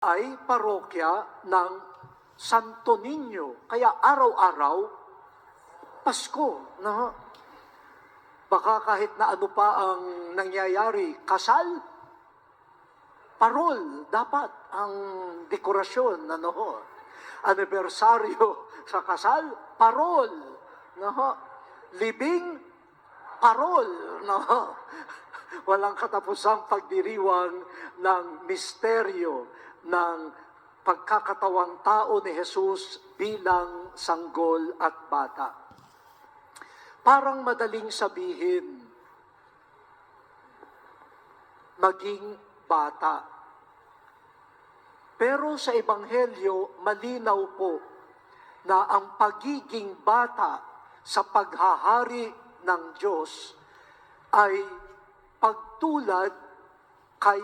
ay parokya ng Santo Niño. Kaya araw-araw, Pasko. No? Baka kahit na ano pa ang nangyayari, kasal, parol, dapat ang dekorasyon, ano, anibersaryo sa kasal, parol, no? Libing, parol, no? Walang katapusang pagdiriwang ng misteryo ng pagkakatawang tao ni Jesus bilang sanggol at bata. Parang madaling sabihin, maging bata. Pero sa Ebanghelyo, malinaw po na ang pagiging bata sa paghahari ng Diyos ay pagtulad kay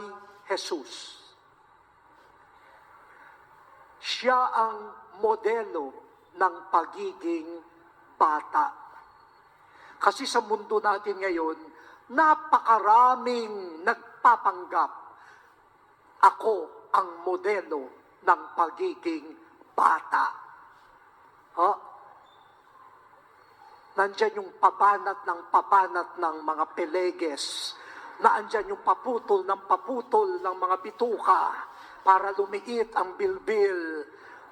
Jesus. Siya ang modelo ng pagiging bata. Kasi sa mundo natin ngayon, napakaraming nagpapanggap. Ako ang modelo ng pagiging bata. Nandyan yung pabanat ng mga peleges. Naandyan yung paputol ng mga bituka para lumiit ang bilbil.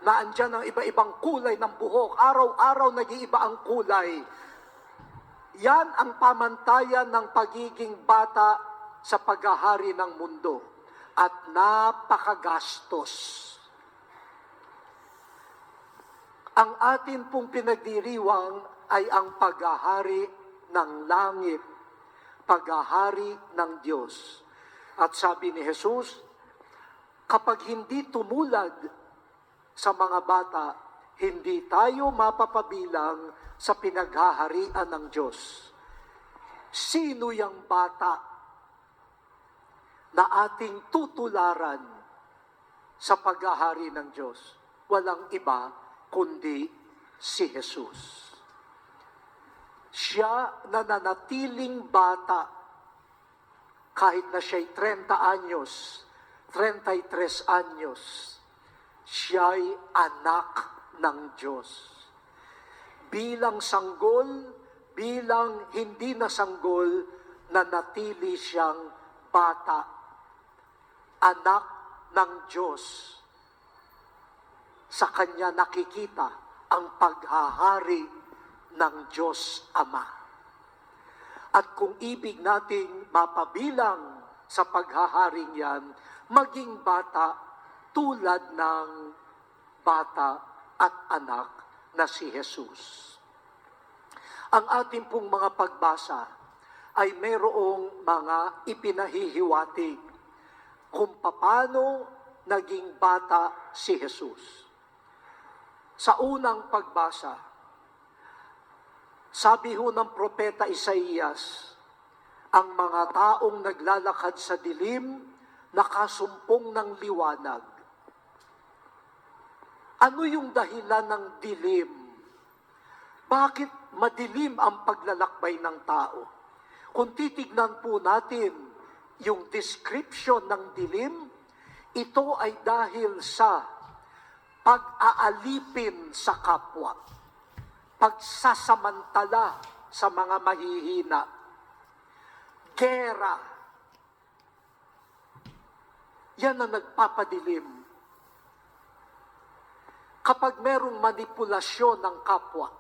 Naandyan ang iba-ibang kulay ng buhok. Araw-araw nag-iiba ang kulay. Yan ang pamantayan ng pagiging bata sa paghahari ng mundo. At napakagastos. Ang atin pong pinagdiriwang ay ang paghahari ng langit, paghahari ng Diyos. At sabi ni Jesus, kapag hindi tumulad sa mga bata, hindi tayo mapapabilang sa pinaghaharian ng Diyos. Sino yung bata na ating tutularan sa paghahari ng Diyos? Walang iba kundi si Jesus. Siya na nanatiling bata kahit na siya'y 30 anyos, 33 anyos. Siya'y anak ng Diyos. Bilang sanggol, bilang hindi na sanggol, nanatili siyang bata. Anak ng Diyos. Sa kanya nakikita ang paghahari ng Diyos Ama. At kung ibig nating mapabilang sa paghaharing yan, maging bata tulad ng bata at anak na si Jesus. Ang ating pong mga pagbasa ay mayroong mga ipinahihiwatig kung paano naging bata si Jesus. Sa unang pagbasa, sabi ho ng propeta Isaías, ang mga taong naglalakad sa dilim, nakasumpong ng liwanag. Ano yung dahilan ng dilim? Bakit madilim ang paglalakbay ng tao? Kung titignan po natin yung description ng dilim, ito ay dahil sa pag-aalipin sa kapwa, pagsasamantala sa mga mahihina, gera. Yan ang nagpapadilim. Kapag merong manipulasyon ng kapwa,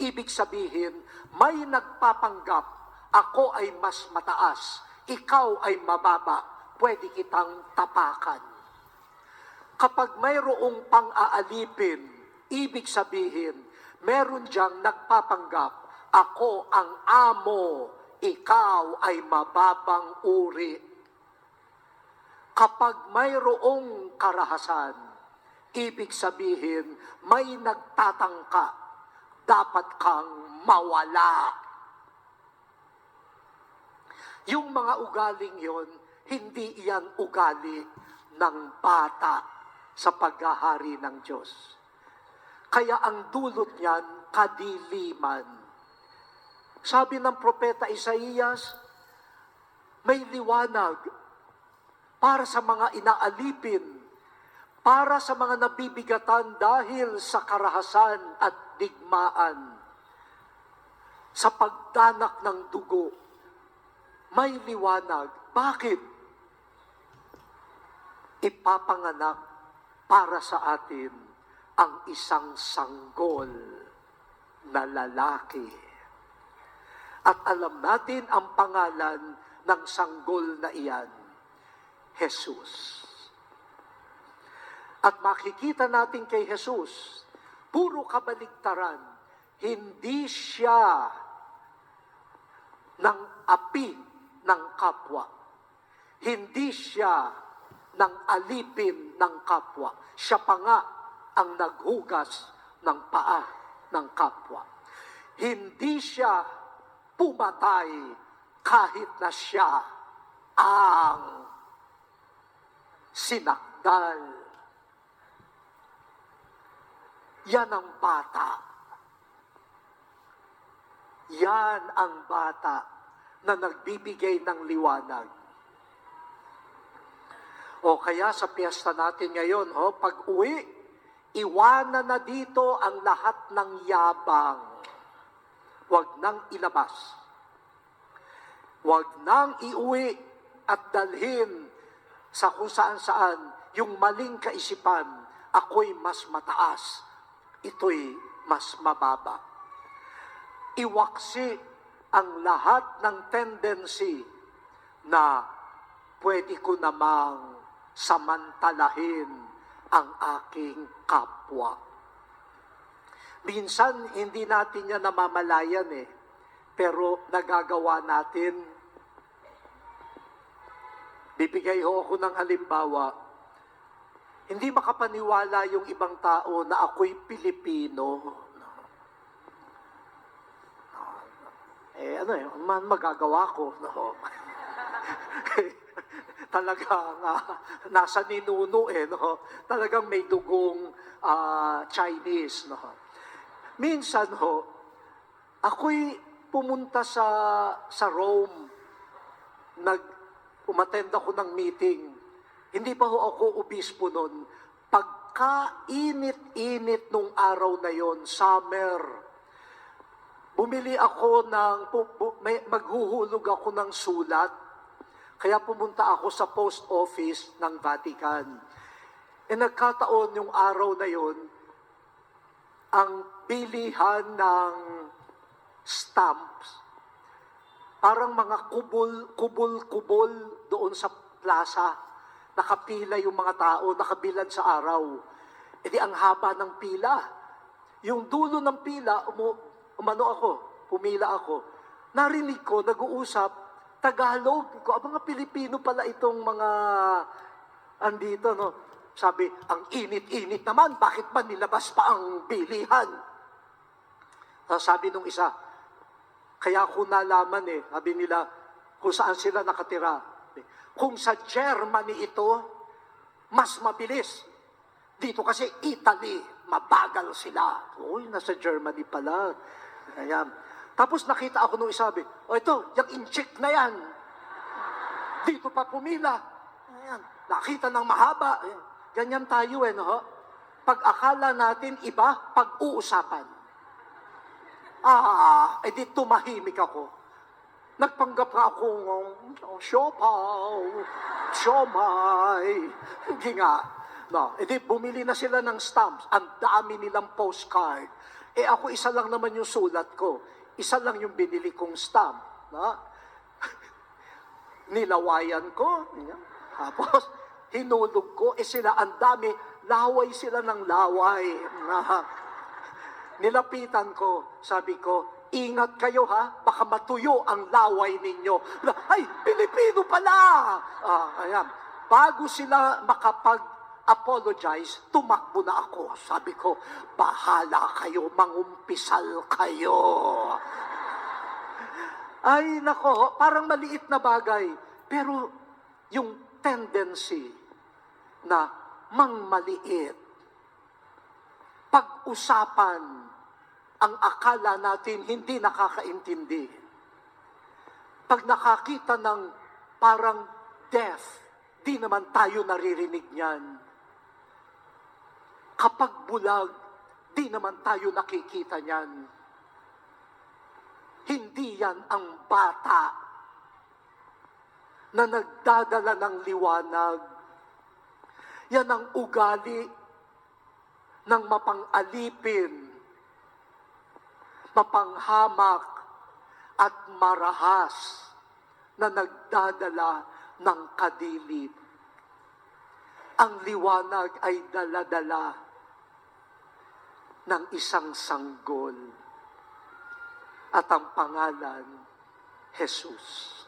ibig sabihin, may nagpapanggap, ako ay mas mataas, ikaw ay mababa, pwede kitang tapakan. Kapag mayroong pang-aalipin, ibig sabihin, meron diyang nagpapanggap, ako ang amo, ikaw ay mababang uri. Kapag mayroong karahasan, ibig sabihin, may nagtatangka, dapat kang mawala. Yung mga ugaling yon, hindi iyan ugali ng bata sa paghahari ng Diyos. Kaya ang dulot niyan, kadiliman. Sabi ng propeta Isaías, may liwanag para sa mga inaalipin, para sa mga nabibigatan dahil sa karahasan at digmaan, sa pagdanak ng dugo, may liwanag. Bakit? Ipapanganak para sa atin ang isang sanggol na lalaki. At alam natin ang pangalan ng sanggol na iyan, Jesus. At makikita natin kay Jesus, puro kabaligtaran, hindi siya ng api ng kapwa. Hindi siya ng alipin ng kapwa. Siya pa nga ang naghugas ng paa ng kapwa. Hindi siya pumatay kahit na siya ang sinakdal. Yan ang bata. Yan ang bata na nagbibigay ng liwanag. O kaya sa piyesta natin ngayon, pag uwi, iwanan na dito ang lahat ng yabang. Huwag nang ilabas. Huwag nang iuwi at dalhin sa kung saan-saan yung maling kaisipan, ako'y mas mataas, ito'y mas mababa. Iwaksi ang lahat ng tendency na pwede ko namang samantalahin ang aking kapwa. Minsan, hindi natin yan namamalayan pero nagagawa natin. Bibigay ako ng halimbawa. Hindi makapaniwala yung ibang tao na ako'y Pilipino. Magagawa ko. No? Talagang nasa ninuno no? Talagang may dugong Chinese. No? Minsan ako'y pumunta sa Rome. Umattend ako ng meeting. Hindi pa ako obispo noon. Pagka-init-init nung araw na yon, summer, bumili ako maghuhulog ako ng sulat. Kaya pumunta ako sa post office ng Vatican. Nagkataon yung araw na yon, ang bilihan ng stamps, parang mga kubol doon sa plaza. Nakapila yung mga tao, nakabilad sa araw. Ang haba ng pila. Yung dulo ng pila, pumila ako. Narinig ko, nag-uusap, Tagalog. Mga Pilipino pala itong mga andito, no? Sabi, ang init-init naman, bakit ba nilabas pa ang bilihan? Sabi nung isa, kaya ko nalaman sabi nila, kung saan sila nakatira. Kung sa Germany ito, mas mabilis. Dito kasi Italy, mabagal sila. Uy, nasa Germany pala. Ayan. Tapos nakita ako nung isabi, ito, yung incheck na yan. Dito pa pumila. Ayan. Nakita ng mahaba. Ayan. Ganyan tayo no? Pag akala natin iba, pag-uusapan. Edi tumahimik ako. Nagpanggap nga akong siopaw, siomay. Hindi nga. No, edi bumili na sila ng stamps. Ang dami nilang postcard. Ako isa lang naman yung sulat ko. Isa lang yung binili kong stamp. No? Nilawayan ko. Tapos, hinulog ko. Sila, ang dami. Laway sila ng laway. Nilapitan ko. Sabi ko, ingat kayo baka matuyo ang laway ninyo. Ay, Pilipino pala! Ayan. Bago sila makapag-apologize, tumakbo na ako. Sabi ko, bahala kayo, mangumpisal kayo. Ay, nako, parang maliit na bagay. Pero yung tendency na mangmaliit, pag-usapan ang akala natin hindi nakakaintindi. Pag nakakita ng parang death, di naman tayo naririnig niyan. Kapag bulag, di naman tayo nakikita niyan. Hindi yan ang bata na nagdadala ng liwanag. Yan ang ugali ng mapang-alipin, mapanghamak, at marahas na nagdadala ng kadilid. Ang liwanag ay dala-dala ng isang sanggol at ang pangalan, Jesus.